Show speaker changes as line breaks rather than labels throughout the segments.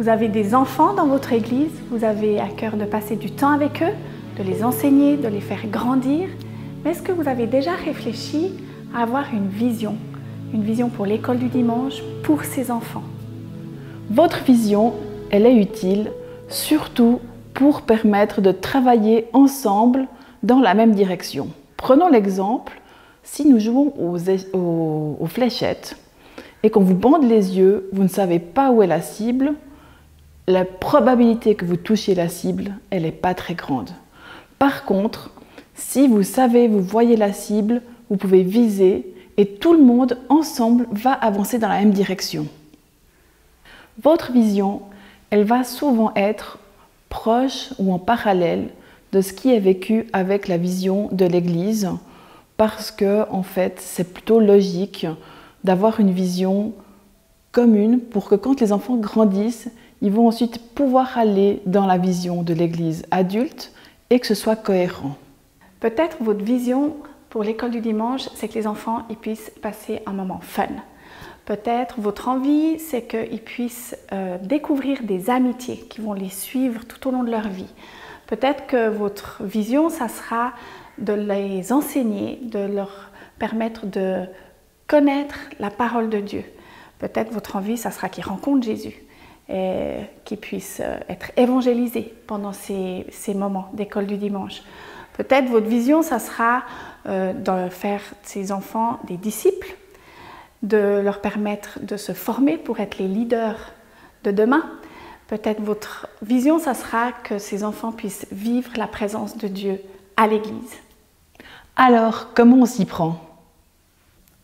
Vous avez des enfants dans votre église, vous avez à cœur de passer du temps avec eux, de les enseigner, de les faire grandir. Mais est-ce que vous avez déjà réfléchi à avoir une vision pour l'école du dimanche, pour ces enfants?
Votre vision, elle est utile, surtout pour permettre de travailler ensemble dans la même direction. Prenons l'exemple, si nous jouons aux fléchettes et qu'on vous bande les yeux, vous ne savez pas où est la cible, la probabilité que vous touchiez la cible, elle n'est pas très grande. Par contre, si vous savez, vous voyez la cible, vous pouvez viser et tout le monde ensemble va avancer dans la même direction. Votre vision, elle va souvent être proche ou en parallèle de ce qui est vécu avec la vision de l'Église, parce que en fait, c'est plutôt logique d'avoir une vision commune pour que quand les enfants grandissent, ils vont ensuite pouvoir aller dans la vision de l'Église adulte et que ce soit cohérent.
Peut-être votre vision pour l'école du dimanche, c'est que les enfants ils puissent passer un moment fun. Peut-être votre envie, c'est qu'ils puissent découvrir des amitiés qui vont les suivre tout au long de leur vie. Peut-être que votre vision, ça sera de les enseigner, de leur permettre de connaître la parole de Dieu. Peut-être votre envie, ça sera qu'ils rencontrent Jésus et qu'ils puissent être évangélisés pendant ces moments d'école du dimanche. Peut-être votre vision, ça sera de faire de ces enfants des disciples, de leur permettre de se former pour être les leaders de demain. Peut-être votre vision, ça sera que ces enfants puissent vivre la présence de Dieu à l'Église.
Alors, comment on s'y prend?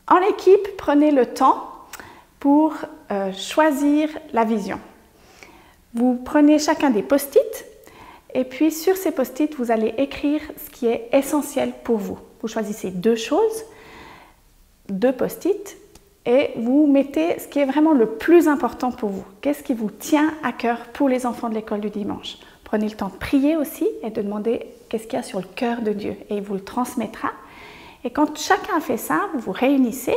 En équipe, prenez le temps pour choisir la vision. Vous prenez chacun des post-it et puis sur ces post-it, vous allez écrire ce qui est essentiel pour vous. Vous choisissez deux choses, deux post-it, et vous mettez ce qui est vraiment le plus important pour vous. Qu'est-ce qui vous tient à cœur pour les enfants de l'école du dimanche? Prenez le temps de prier aussi et de demander qu'est-ce qu'il y a sur le cœur de Dieu et il vous le transmettra. Et quand chacun a fait ça, vous vous réunissez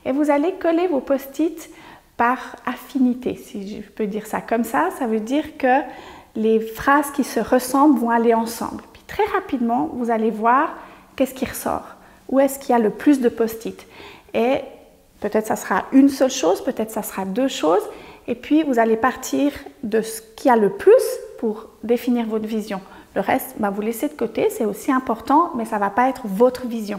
et vous allez coller vos post-it par affinité, si je peux dire ça comme ça. Ça veut dire que les phrases qui se ressemblent vont aller ensemble. Puis très rapidement, vous allez voir qu'est-ce qui ressort, où est-ce qu'il y a le plus de post-it. Et peut-être ça sera une seule chose, peut-être ça sera deux choses. Et puis vous allez partir de ce qu'il y a le plus pour définir votre vision. Le reste, vous laissez de côté, c'est aussi important, mais ça ne va pas être votre vision.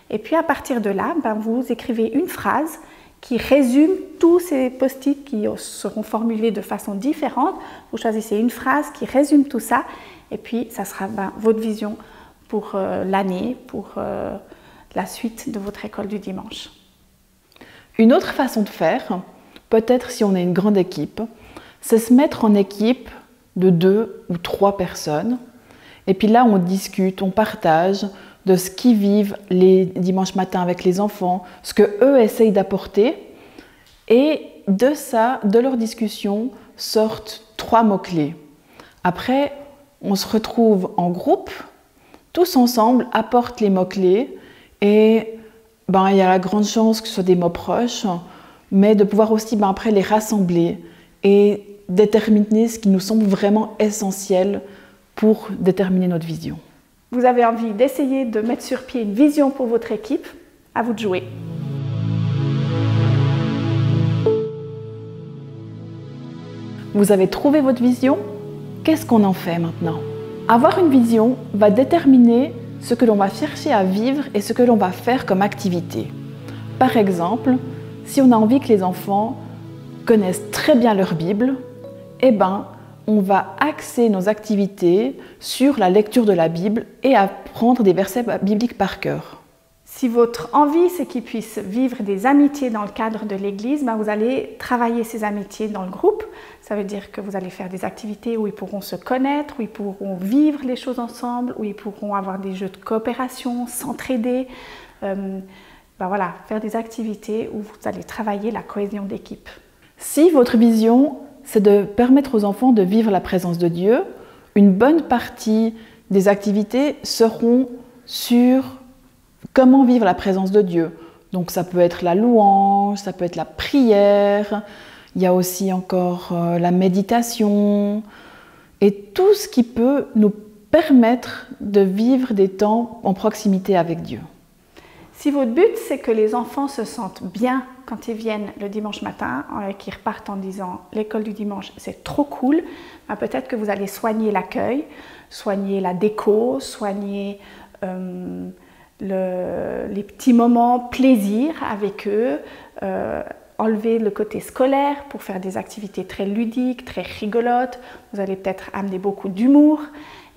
Et puis à partir de là, vous écrivez une phrase qui résume tous ces post-it qui seront formulés de façon différente. Vous choisissez une phrase qui résume tout ça et puis ça sera votre vision pour l'année, pour la suite de votre école du dimanche.
Une autre façon de faire, peut-être si on est une grande équipe, c'est se mettre en équipe de 2 ou 3 personnes et puis là on discute, on partage de ce qu'ils vivent les dimanches matins avec les enfants, ce qu'eux essayent d'apporter. Et de ça, de leur discussion, sortent 3 mots-clés. Après, on se retrouve en groupe, tous ensemble apportent les mots-clés et il y a la grande chance que ce soit des mots proches, mais de pouvoir aussi après les rassembler et déterminer ce qui nous semble vraiment essentiel pour déterminer notre vision.
Vous avez envie d'essayer de mettre sur pied une vision pour votre équipe, à vous de jouer.
Vous avez trouvé votre vision? Qu'est-ce qu'on en fait maintenant? Avoir une vision va déterminer ce que l'on va chercher à vivre et ce que l'on va faire comme activité. Par exemple, si on a envie que les enfants connaissent très bien leur Bible, on va axer nos activités sur la lecture de la Bible et apprendre des versets bibliques par cœur.
Si votre envie, c'est qu'ils puissent vivre des amitiés dans le cadre de l'Église, vous allez travailler ces amitiés dans le groupe. Ça veut dire que vous allez faire des activités où ils pourront se connaître, où ils pourront vivre les choses ensemble, où ils pourront avoir des jeux de coopération, s'entraider. Faire des activités où vous allez travailler la cohésion d'équipe.
Si votre vision, c'est de permettre aux enfants de vivre la présence de Dieu, une bonne partie des activités seront sur comment vivre la présence de Dieu. Donc ça peut être la louange, ça peut être la prière. Il y a aussi encore la méditation et tout ce qui peut nous permettre de vivre des temps en proximité avec Dieu.
Si votre but, c'est que les enfants se sentent bien quand ils viennent le dimanche matin et qu'ils repartent en disant « l'école du dimanche, c'est trop cool », peut-être que vous allez soigner l'accueil, soigner la déco, soigner les petits moments plaisir avec eux, enlever le côté scolaire pour faire des activités très ludiques, très rigolotes. Vous allez peut-être amener beaucoup d'humour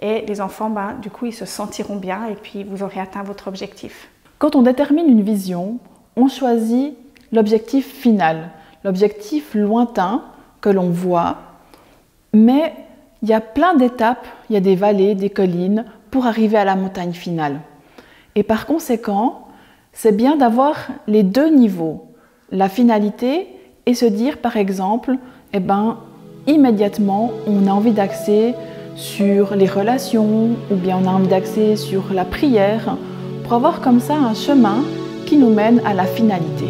et les enfants, du coup, ils se sentiront bien et puis vous aurez atteint votre objectif.
Quand on détermine une vision, on choisit l'objectif final, l'objectif lointain que l'on voit, mais il y a plein d'étapes, il y a des vallées, des collines pour arriver à la montagne finale. Et par conséquent, c'est bien d'avoir les deux niveaux, la finalité et se dire par exemple, immédiatement on a envie d'axer sur les relations ou bien on a envie d'axer sur la prière pour avoir comme ça un chemin qui nous mène à la finalité.